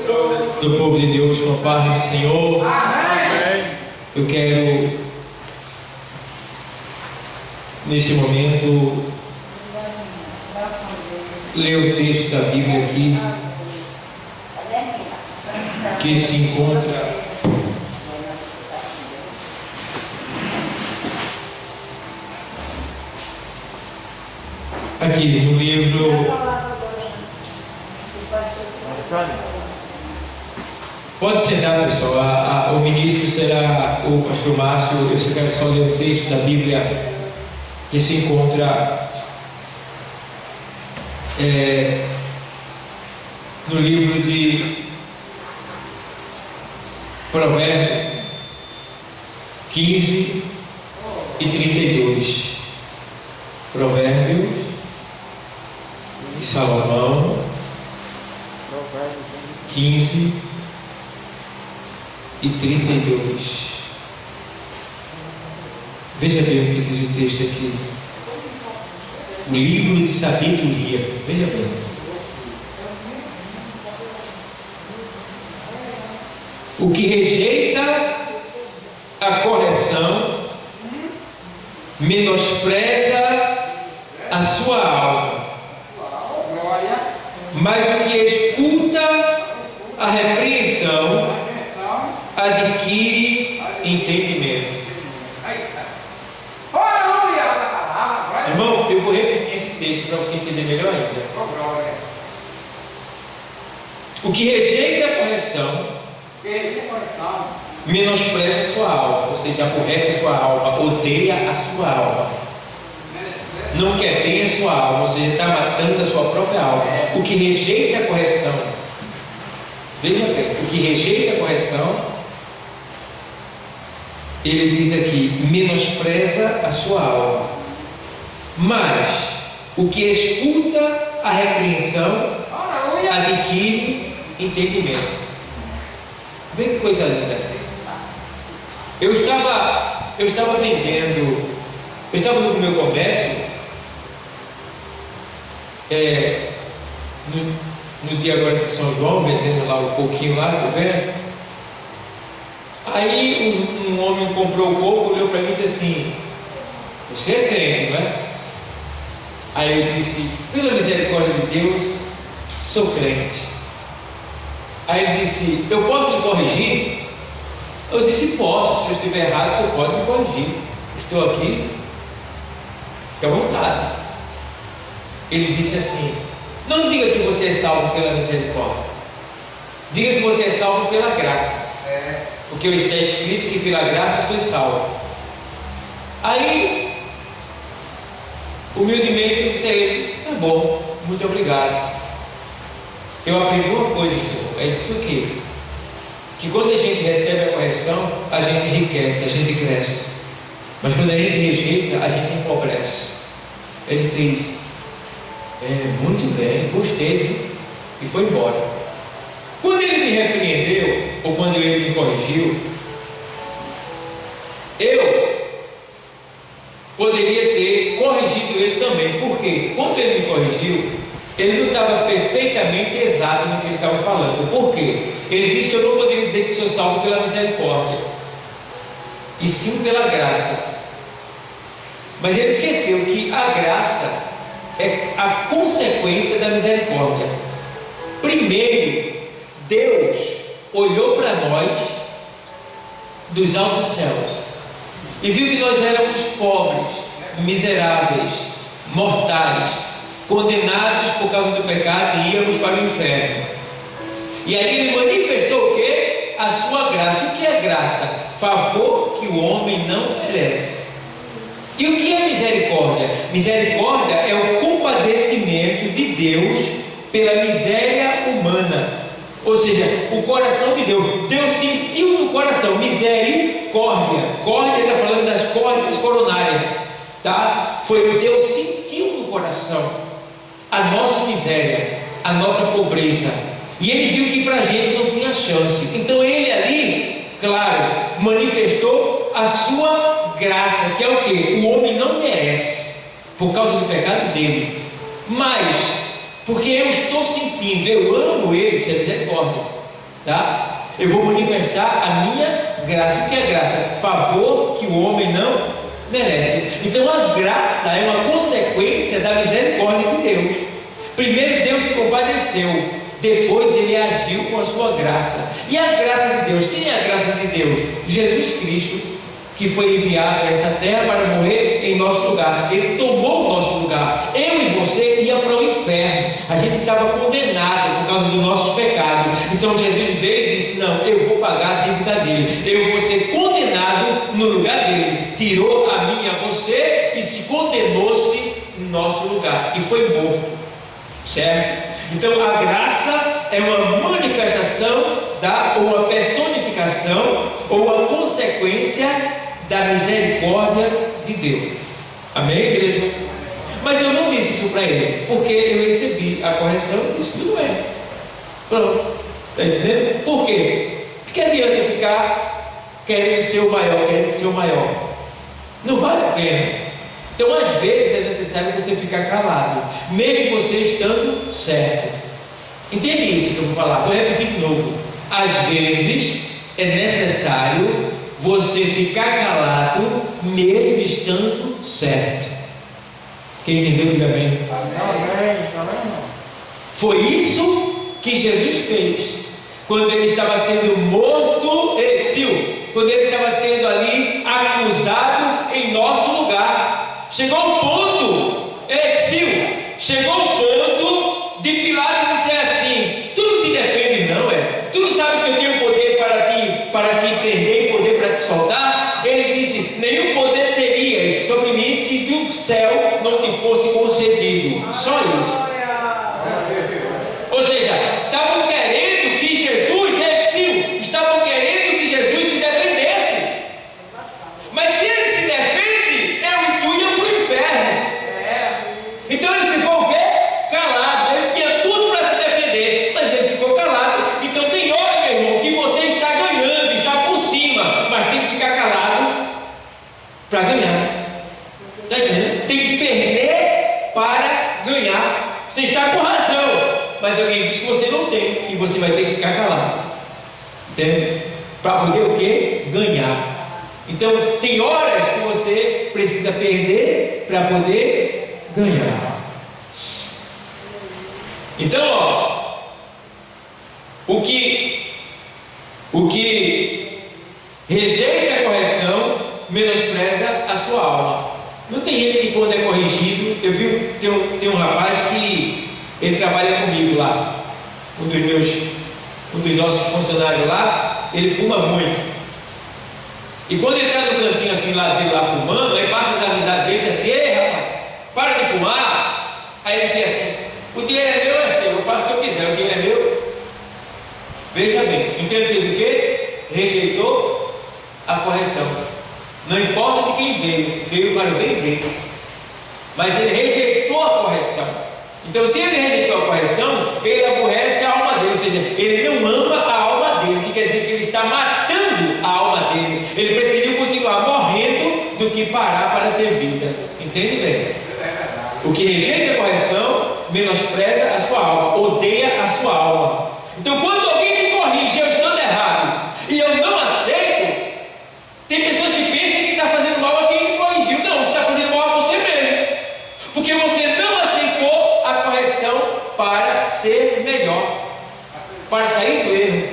do povo de Deus com a paz do Senhor. Amém. Eu quero, neste momento, ler o texto da Bíblia aqui, que se encontra aqui no livro. Pode sentar, pessoal. O ministro será o pastor Márcio. Eu só quero só ler o texto da Bíblia que se encontra no livro de Provérbios 15 e 32. Provérbios de Salomão 15 e 32. Veja bem o que diz o texto aqui. O livro de sabedoria. Veja bem. O que rejeita a correção menospreza a sua alma, mas o que escuta a repreensão adquire entendimento. Irmão, eu vou repetir esse texto para você entender melhor ainda. O que rejeita a correção menospreza a sua alma, ou seja, aborrece a sua alma, odeia a sua alma, não quer bem a sua alma, ou seja, está matando a sua própria alma. O que rejeita a correção, veja bem, o que rejeita a correção, ele diz aqui, menospreza a sua alma, mas o que escuta a repreensão adquire entendimento. Vê que coisa linda. Eu estava vendendo, eu estava no meu comércio, no dia agora de São João, vendendo lá um pouquinho lá, tá vendo? Aí um homem comprou o coco, olhou para mim e disse assim: você é crente, não é? Aí eu disse: pela misericórdia de Deus, sou crente. Aí ele disse: eu posso me corrigir? Eu disse: posso, se eu estiver errado, você pode me corrigir. Estou aqui, fique à vontade. Ele disse assim: não diga que você é salvo pela misericórdia, diga que você é salvo pela graça, porque está escrito que pela graça sois salvo. Aí, humildemente, eu disse a ele: tá bom, muito obrigado. Eu aprendi uma coisa, Senhor. Ele disse o quê? Que quando a gente recebe a correção, a gente enriquece, a gente cresce. Mas quando a gente rejeita, a gente empobrece. Ele diz: muito bem, gostei, viu? E foi embora. Quando ele me repreendeu, ou quando ele me corrigiu, eu poderia ter corrigido ele também. Por quê? Quando ele me corrigiu, ele não estava perfeitamente exato no que ele estava falando. Por quê? Ele disse que eu não poderia dizer que sou salvo pela misericórdia, e sim pela graça. Mas ele esqueceu que a graça é a consequência da misericórdia. Primeiro, Deus olhou para nós dos altos céus e viu que nós éramos pobres, miseráveis, mortais, condenados por causa do pecado e íamos para o inferno. E aí ele manifestou o quê? A sua graça. O que é graça? Favor que o homem não merece. E o que é misericórdia? Misericórdia é o compadecimento de Deus pela miséria humana. Ou seja, o coração de Deus. Deus sentiu no coração misericórdia. Córdia está falando das córdias coronárias, tá? Foi Deus sentiu no coração a nossa miséria, a nossa pobreza, e ele viu que para a gente não tinha chance. Então ele ali, claro, manifestou a sua graça, que é o que? O homem não merece, por causa do pecado dele, mas porque eu estou sentindo, eu amo ele, isso é misericórdia. tá? Eu vou manifestar a minha graça. O que é graça? Favor que o homem não merece. Então a graça é uma consequência da misericórdia de Deus. Primeiro Deus se compadeceu, depois Ele agiu com a sua graça. E a graça de Deus, quem é a graça de Deus? Jesus Cristo, que foi enviado a essa terra para morrer em nosso lugar. Ele tomou o nosso lugar. Eu e você ia para o inferno. A gente estava condenado por causa dos nossos pecados. Então Jesus veio e disse: não, eu vou pagar a dívida dele. Eu vou ser condenado no lugar dele. Tirou a mim e a você e se condenou-se no nosso lugar. E foi morto. Certo? Então a graça é uma manifestação ou uma personificação ou uma consequência da misericórdia de Deus. Amém, igreja? Mas eu não disse isso para ele, porque eu recebi a correção e disse: tudo bem. Pronto. Está entendendo? Por quê? Porque adianta ficar querendo ser o maior. Não vale a pena. Então, às vezes é necessário você ficar calado, mesmo você estando certo. Entende isso que eu vou falar? Vou repetir de novo. Às vezes é necessário você ficar calado, mesmo estando certo. Quem entendeu, diga bem. Foi isso que Jesus fez quando ele estava sendo morto, quando ele estava sendo ali acusado em nosso lugar. Chegou o ponto, chegou o ponto de Pilatos dizer assim: tu não te defende, não é? Tu não sabes que eu tenho poder para te prender e poder para te soltar? Ele disse: nenhum poder terias sobre mim se do céu não te fosse concedido. Só isso. Ou seja, estavam querendo que Jesus, estavam querendo que Jesus se defendesse. Mas se ele se defende, eu e tu ia para o inferno. Então ele ficou o quê? Calado. Ele tinha tudo para se defender, mas ele ficou calado. Então tem hora, meu irmão, que você está ganhando, está por cima, mas tem que ficar calado para ganhar. Está entendendo? Tem que perder para ganhar. Você está com razão, mas alguém diz que você não tem, e você vai ter que ficar calado. Entende? Para poder o quê? Ganhar. Então tem horas que você precisa perder para poder ganhar. Então, o que rejeita a correção menospreza a sua alma. Não tem gente que quando é corrigido, eu vi, tem um rapaz que ele trabalha comigo lá, um dos nossos funcionários lá, ele fuma muito. E quando ele está no cantinho assim lá dele lá fumando, aí passa as amizades dele assim: ei rapaz, para de fumar. Aí ele diz assim: o dinheiro é meu, é seu, eu faço o que eu quiser, o dinheiro é meu. Veja bem, então ele fez o quê? Rejeitou a correção. Não importa de quem veio para o bem dele, mas ele rejeitou a correção. Então, se ele rejeitou a correção, ele aborrece a alma dele, ou seja, ele não ama a alma dele, o que quer dizer que ele está matando a alma dele. Ele preferiu continuar morrendo do que parar para ter vida. Entende bem? O que rejeita a correção menospreza a sua alma, odeia a sua alma. Então, quando alguém me corrige, eu estou errado e eu não aceito, tem pessoas que pensam que está fazendo mal a quem me corrigiu. Não, você está fazendo mal a você mesmo, porque você não aceitou a correção para ser melhor, para sair do erro.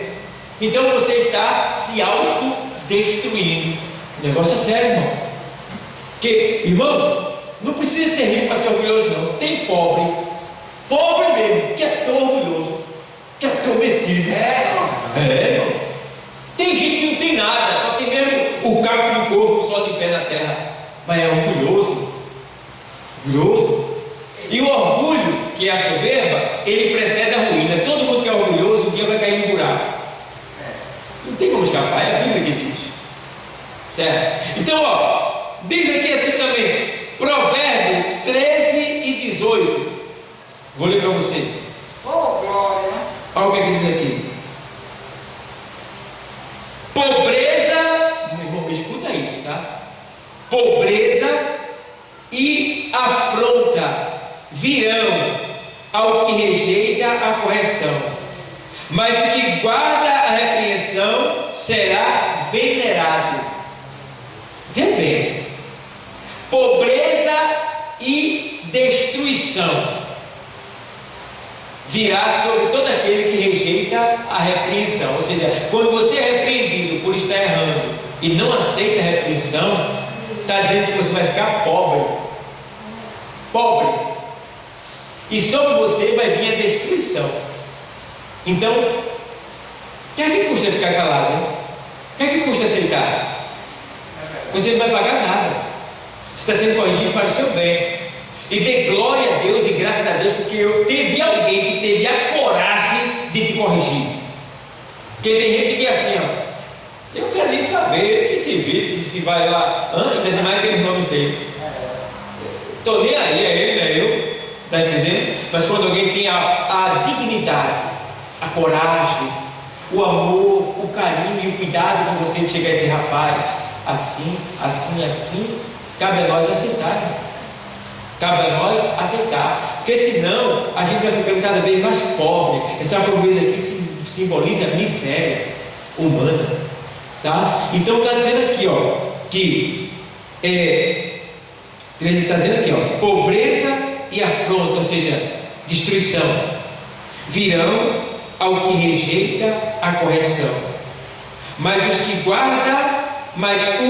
Então você está se autodestruindo. O negócio é sério, irmão. Porque, irmão, não precisa ser rico para ser orgulhoso, não. Tem pobre mesmo, que é tão orgulhoso, que é tão metido. Irmão. Tem gente que não tem nada, só tem mesmo o caco do corpo, só de pé na terra, mas é orgulhoso. E o orgulho, que é a soberba, ele precede a ruína. Todo mundo que é orgulhoso, um dia vai cair no buraco. Não tem como escapar, é a Bíblia que diz. Certo? Então, diz aqui assim também, Provérbio 13 e 18. Vou ler para você. Glória! Olha o que diz aqui. Pobreza, meu irmão, escuta isso, tá? Pobreza e afronta virão ao que rejeita a correção, mas o que guarda guarda a repreensão será venerado. Vê bem. Pobreza e destruição virá sobre todo aquele que rejeita a repreensão. Ou seja, quando você é repreendido por estar errando e não aceita a repreensão, está dizendo que você vai ficar pobre. Pobre. E sobre você vai vir a destruição. Então, o que é que custa ficar calado? Hein? O que é que custa aceitar? Você não vai pagar nada. Você está sendo corrigido para o seu bem. E dê glória a Deus e graças a Deus, porque teve alguém que teve a coragem de te corrigir. Porque tem gente que é assim, ó, eu não quero nem saber que se vê, que se vai lá, ainda mais aquele nome feio. Estou nem aí, é ele, não é eu. Está entendendo? Mas quando alguém tem a dignidade, a coragem, o amor, o carinho e o cuidado com você de chegar e dizer, rapaz, assim, cabe a nós aceitar. Cabe a nós aceitar, porque senão a gente vai ficando cada vez mais pobre. Essa pobreza aqui simboliza a miséria humana, tá? Então está dizendo aqui, ó, que está dizendo aqui, ó, pobreza e afronta, ou seja, destruição, virão ao que rejeita a correção. Mas o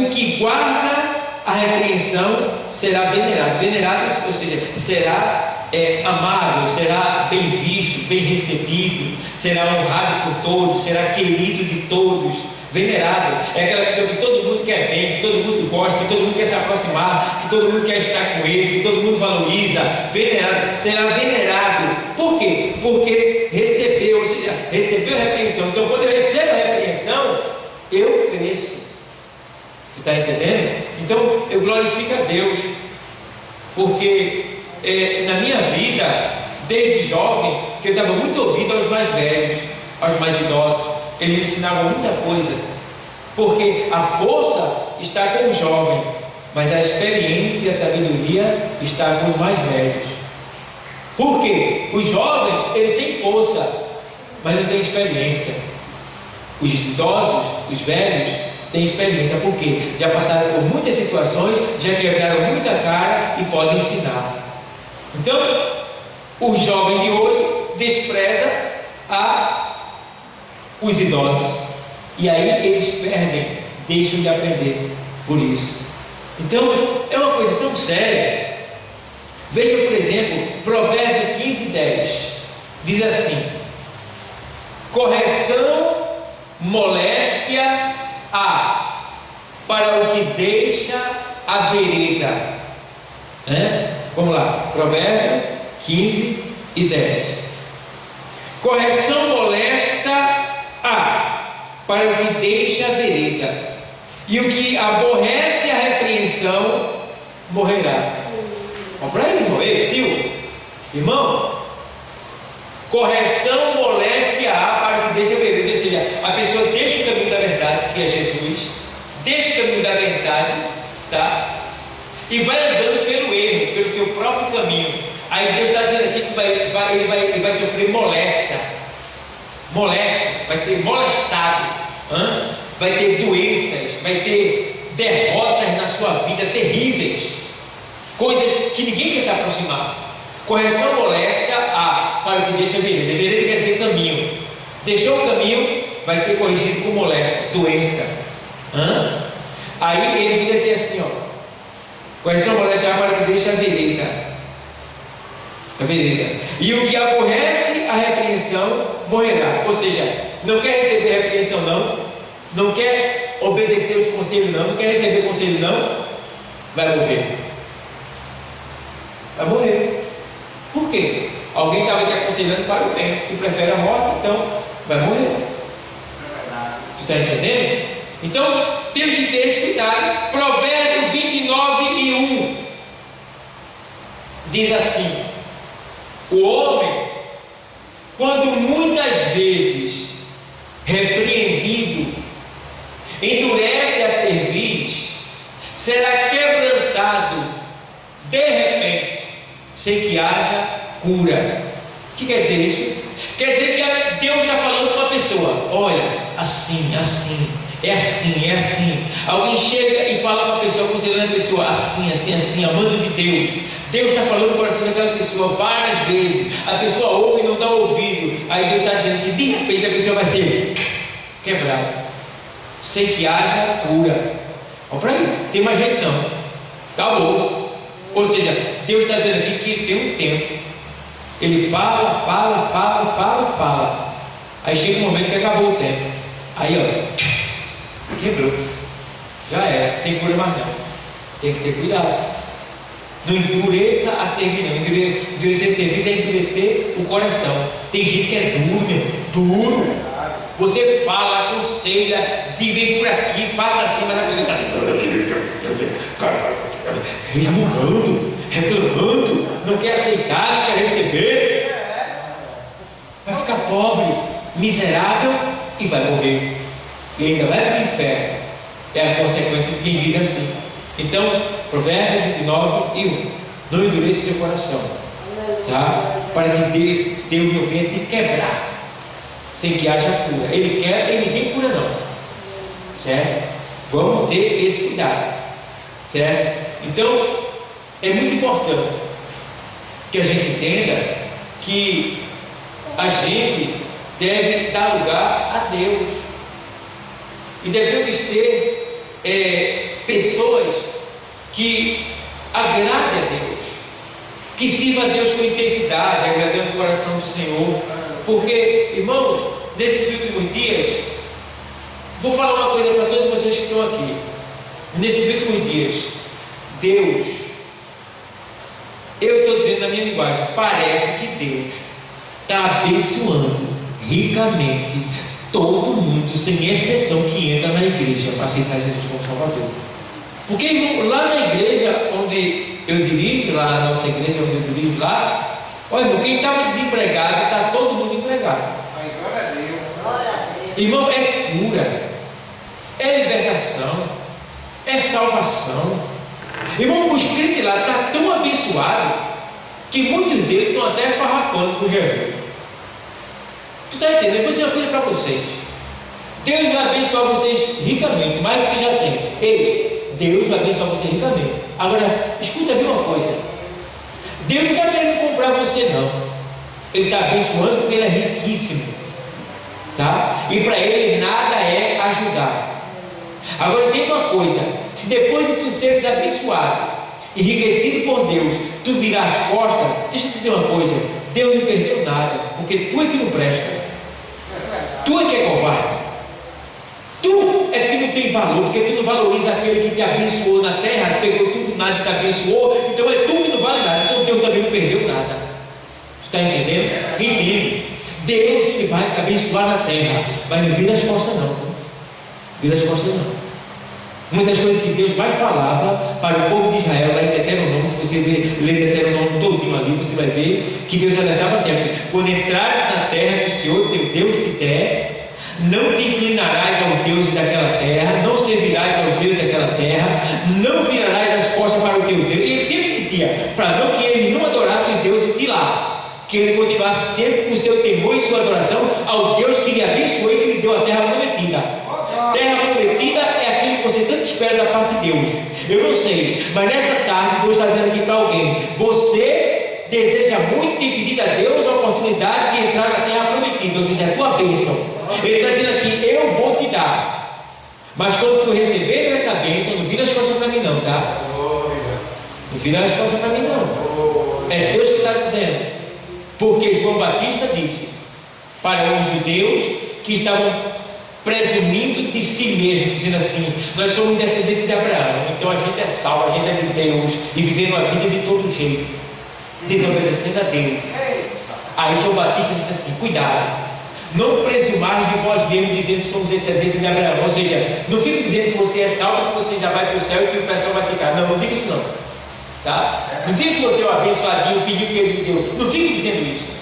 que guarda a repreensão será venerado. Venerado, ou seja, será amado, será bem visto, bem recebido, será honrado por todos, será querido de todos. Venerado é aquela pessoa que todo mundo quer bem, que todo mundo gosta, que todo mundo quer se aproximar, que todo mundo quer estar com ele, que todo mundo valoriza. Venerado, será venerado. Por quê? Porque recebeu, ou seja, recebeu a repreensão. Então, quando eu recebo a repreensão, eu cresço. Está entendendo? Então eu glorifico a Deus, porque na minha vida, desde jovem, que eu dava muito ouvido aos mais velhos, aos mais idosos, eles me ensinavam muita coisa, porque a força está com o jovem, mas a experiência e a sabedoria está com os mais velhos. Por quê? Os jovens, eles têm força, mas não têm experiência. Os idosos, os velhos, têm experiência, porque já passaram por muitas situações, já quebraram muita cara e podem ensinar. Então, o jovem de hoje despreza os idosos, e aí eles perdem, deixam de aprender por isso. Então, é uma coisa tão séria. Veja, por exemplo, Provérbios 15:10 diz assim: correção, moléstia para o que deixa a vereda. Vamos lá, Provérbios 15:10. Correção molesta para o que deixa a vereda, e o que aborrece a repreensão morrerá. Para ele morrer, Silvio, irmão, correção moléstia para o que deixa a vereda, ou seja, a pessoa deixa o caminho da verdade, que é Jesus, deixa o caminho da verdade, tá? E vai andando pelo erro, pelo seu próprio caminho. Aí Deus está dizendo aqui que ele vai sofrer moléstia, vai ser molestado, vai ter doenças, vai ter derrotas na sua vida terríveis, coisas que ninguém quer se aproximar. Correção moléstia para o que deixa a vereda. Vereda quer dizer caminho. Deixou o caminho, vai ser corrigido com moléstia, doença. Aí ele diz aqui assim, ó, correção moléstia para o que deixa a vereda. E o que aborrece a repreensão morrerá. Ou seja, não quer receber a repreensão, não quer obedecer os conselhos, não quer receber conselho, vai morrer. Vai morrer. Por quê? Alguém estava te aconselhando para o bem. Tu prefere a morte, então vai morrer. Tu está entendendo? Então temos que ter esse cuidado. Provérbios 29:1 diz assim: o homem, quando muitas vezes repreendido, endurece a cerviz, será quebrantado de repente, sem que haja cura. O que quer dizer isso? Quer dizer que Deus está falando com uma pessoa pessoa: olha, assim, assim, é assim, é assim. Alguém chega e fala para a pessoa, considerando a pessoa assim, assim, assim, amando de Deus. Deus está falando no coração daquela pessoa várias vezes. A pessoa ouve e não dá ouvido. Aí Deus está dizendo que de repente a pessoa vai ser quebrada. Sem que haja cura. Olha para aí, tem mais jeito não. Acabou. Ou seja, Deus está dizendo aqui que ele tem um tempo. Ele fala, fala, fala, fala, fala. Aí chega um momento que acabou o tempo. Aí ó, quebrou. Já era, tem cura mais não. Tem que ter cuidado. Não endureça a servir, não. Endurecer a serviço é endurecer o coração. Tem gente que é duro, meu. Duro. Você fala, aconselha, vem por aqui, faça assim, mas a pessoa está resmungando, reclamando, não quer aceitar, não quer receber. Vai ficar pobre, miserável e vai morrer. E ainda vai para o inferno. É a consequência de quem vive assim. Então, Provérbios 29 e 1. Não endureça seu coração, tá? Para que Deus não venha te quebrar, sem que haja cura. Ele quer, ele tem cura não, certo? Vamos ter esse cuidado, certo? Então, é muito importante que a gente entenda que a gente deve dar lugar a Deus. E devemos ser pessoas que agradem a Deus, que sirvam a Deus com intensidade, agradando o coração do Senhor. Porque, irmãos, nesses últimos dias, vou falar uma coisa para todos vocês que estão aqui. Nesses últimos dias, Deus, eu estou dizendo na minha linguagem, parece que Deus está abençoando ricamente todo mundo, sem exceção, que entra na igreja para aceitar Jesus como Salvador. Porque lá na igreja onde eu dirijo, lá na nossa igreja onde eu dirijo lá, olha, irmão, quem estava desempregado, está todo mundo empregado. Irmão, é cura, é libertação, é salvação. Irmão, os crentes lá estão tão abençoados que muitos deles estão até farrapando por Jesus. Tu está entendendo? Eu vou dizer uma coisa para vocês. Deus vai abençoar vocês ricamente, mais do que já tem. Deus vai abençoar vocês ricamente. Agora, escuta bem uma coisa. Deus não está querendo comprar você não. Ele está abençoando porque ele é riquíssimo, tá? E para ele nada é ajudar. Agora tem uma coisa: se depois de tu seres abençoado, enriquecido por Deus, tu virar as costas, deixa eu te dizer uma coisa: Deus não perdeu nada, porque tu é que não presta. Tu é que é covarde. Tu é que não tem valor, porque tu não valoriza aquele que te abençoou na terra, pegou tudo nada e te abençoou. Então é tu que não vale nada. Então Deus também não perdeu nada. Está entendendo? Entende? Deus, ele vai te abençoar na terra, mas não vira as costas não. Vira as costas não. Muitas coisas que Deus mais falava para o povo de Israel, lá em Deuteronômio, se você ler Deuteronômio todinho ali, você vai ver que Deus alertava sempre: quando entrares na terra que o Senhor teu Deus te der, não te inclinarás aos deuses daquela terra, não servirás aos deuses daquela terra, não virarás as costas para o teu Deus. E ele sempre dizia, para não que eles não adorassem os deuses de lá, que ele continuasse sempre com o seu temor e sua adoração ao Deus que lhe abençoou e que lhe deu a terra prometida. Terra prometida é aquilo que você tanto espera da parte de Deus. Eu não sei, mas nessa tarde Deus está dizendo aqui para alguém: você deseja muito, tem pedido a Deus a oportunidade de entrar na terra prometida, ou seja, a tua bênção. Ele está dizendo aqui: eu vou te dar, mas quando tu receber essa bênção, não vira as costas para mim não, tá? Não vira as costas para mim não. É Deus que está dizendo. Porque João Batista disse para os judeus que estavam presumindo de si mesmo, dizendo assim: nós somos descendência de Abraão, então a gente é salvo, a gente é de Deus, e vivendo a vida de todo jeito, desobedecendo a Deus. Aí João Batista disse assim: cuidado, não presumais de vós mesmos dizendo que somos descendência de Abraão. Ou seja, não fique dizendo que você é salvo, que você já vai para o céu e que o pessoal vai ficar. Não, não diga isso não, tá? Não diga que você é um abençoadinho, o filho querido de Deus. Não fique dizendo isso.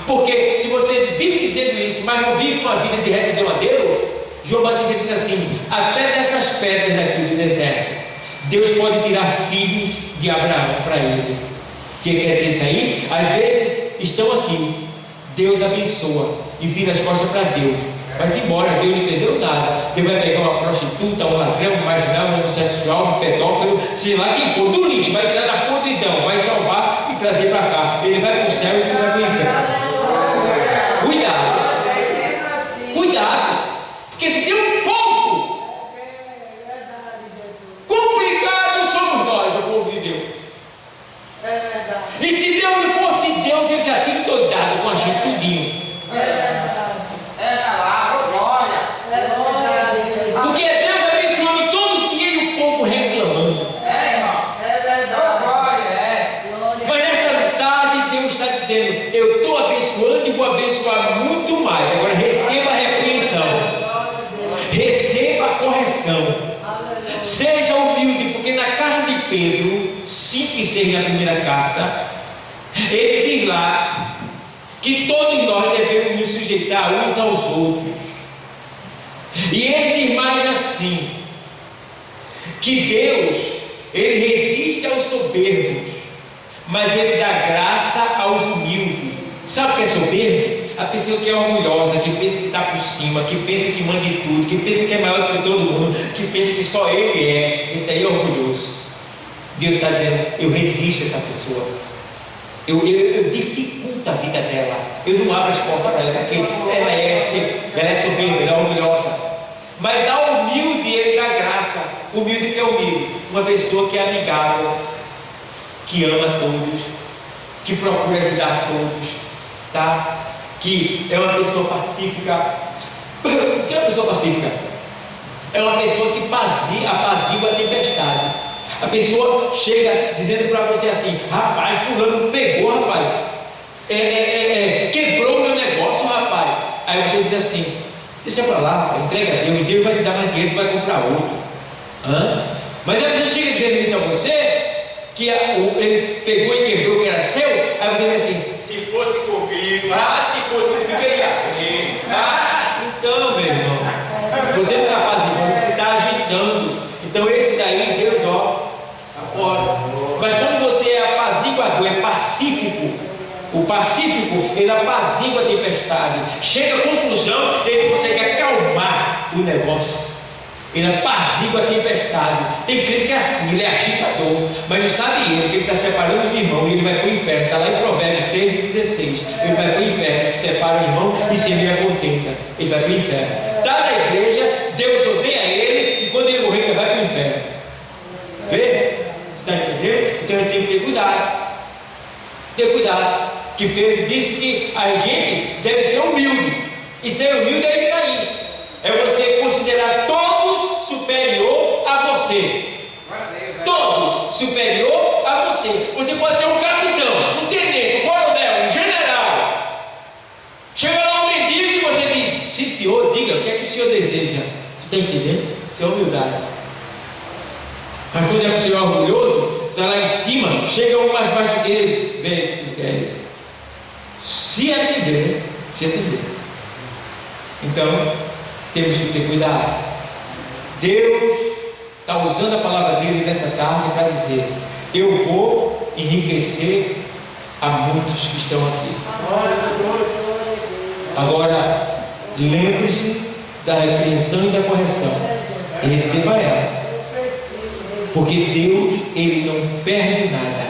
Porque se você vive dizendo isso, mas não vive uma vida de retidão a Deus, João Batista disse assim: até dessas pedras aqui do deserto, Deus pode tirar filhos de Abraão para ele. O que quer dizer isso aí? Às vezes estão aqui, Deus abençoa e vira as costas para Deus. Vai-te embora, Deus não perdeu nada. Deus vai pegar uma prostituta, um ladrão, um marginal, um homossexual, um pedófilo, sei lá quem for, do lixo, vai entrar na podridão, vai salvar e trazer para cá. Ele vai para o céu e tu vai para o inferno. Cuidado. Cuidado. Porque se tem um povo complicado, somos nós, o povo de Deus. E se Deus não fosse Deus, ele já tinha doidado com a gente tudinho. Porque é Deus abençoando todo dia e o povo reclamando. Mas nessa tarde Deus está dizendo: eu estou abençoando e vou abençoar muito mais. Agora receba a repreensão, receba a correção, seja humilde, porque na carta de Pedro 5 e 6, na primeira carta, ele diz lá que todos nós devemos nos sujeitar uns aos outros. E ele diz mais assim, que Deus, ele resiste aos soberbos, mas ele dá graça aos humildes. Sabe o que é soberbo? A pessoa que é orgulhosa, que pensa que está por cima, que pensa que manda em tudo, que pensa que é maior do que todo mundo, que pensa que só ele é. Esse aí é orgulhoso. Deus está dizendo: eu resisto a essa pessoa, eu dificulto a vida dela, eu não abro as portas para ela, porque ela é soberba, ela é orgulhosa. Mas ao humilde ele dá graça. Humilde que é humilde, uma pessoa que é amigável, que ama todos, que procura ajudar todos, tá? Que é uma pessoa pacífica. O que é uma pessoa pacífica? É uma pessoa que apazigua a tempestade. A pessoa chega dizendo para você assim: rapaz, fulano pegou, rapaz, quebrou o meu negócio, rapaz. Aí você diz assim: deixa para lá, rapaz, entrega a Deus, Deus vai te dar mais dinheiro, tu vai comprar outro. Mas aí você chega dizendo isso a você, que ele pegou e quebrou o que era seu. Aí você diz assim: se fosse comigo, se fosse comigo, ele ia ver. Então, meu irmão, você não está apaziguando, você está agitando. Então esse daí, Deus, fora. Mas quando você é apaziguador, é pacífico, o pacífico, ele apazigua a tempestade. Chega a confusão, ele consegue acalmar o negócio, ele apazigua a tempestade. Tem crente que é assim, ele é agitador, mas não sabe ele que ele está separando os irmãos e ele vai para o inferno. Está lá em Provérbios 6 e 16. Ele vai para o inferno, que separa o irmão e semeia contenta. Ele vai para o inferno. Está na igreja, Deus odeia ele, e quando ele morrer, ele vai para o inferno. Vê? Está entendendo? Então eu tenho que ter cuidado. Ter cuidado. Que Pedro disse que a gente deve ser humilde. E ser humilde é isso aí. É você considerar todos superior a você. Todos superior a você. Você pode ser um capitão, um tenente, um coronel, um general. Chega lá um mendigo e você diz: sim, senhor, diga, o que é que o senhor deseja? Você está entendendo? Isso é humildade. Mas quando é que o senhor é orgulhoso, está lá em cima, chega um mais baixo dele, vem, se atender, se atender. Então, temos que ter cuidado. Deus está usando a palavra dele nessa tarde para dizer: eu vou enriquecer a muitos que estão aqui. Agora, lembre-se da repreensão e da correção, e receba ela. Porque Deus, ele não perde nada.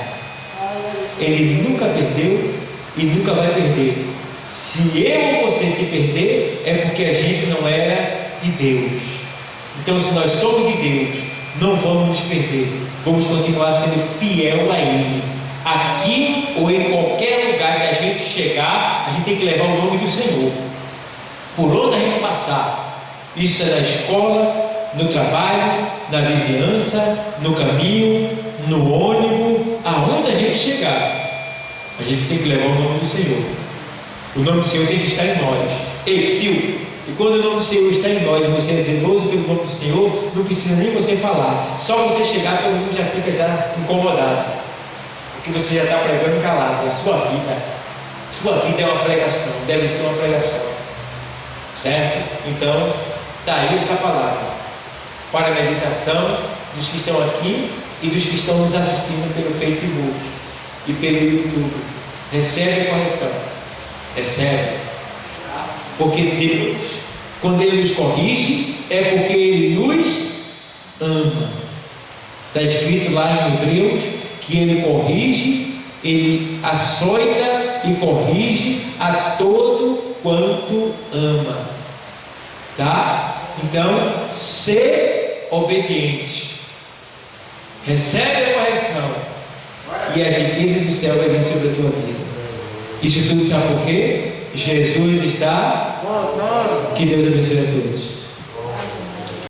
Ele nunca perdeu e nunca vai perder. Se eu ou você se perder, é porque a gente não era de Deus. Então, se nós somos de Deus, não vamos nos perder. Vamos continuar sendo fiel a Ele. Aqui ou em qualquer lugar que a gente chegar, a gente tem que levar o nome do Senhor. Por onde a gente passar. Isso é na escola, no trabalho, na vizinhança, no caminho, no ônibus, aonde a gente chegar, a gente tem que levar o nome do Senhor. O nome do Senhor tem que estar em nós. Ei, Silvio, e quando o nome do Senhor está em nós e você é zeloso pelo nome do Senhor, não precisa nem você falar. Só você chegar, todo mundo já fica incomodado, porque você já está pregando calado. A sua vida é uma pregação, deve ser uma pregação, certo? Então, está aí essa palavra para a meditação dos que estão aqui e dos que estão nos assistindo pelo Facebook e pelo YouTube. Recebe a correção, recebe, porque Deus Quando Ele nos corrige, é porque Ele nos ama. Está escrito lá em Hebreus que Ele corrige, Ele açoita e corrige a todo quanto ama. Tá? Então, ser obediente. Recebe a correção e as riquezas do céu vai vir sobre a tua vida. Isso tudo sabe por quê? Jesus está. Que Deus abençoe a todos.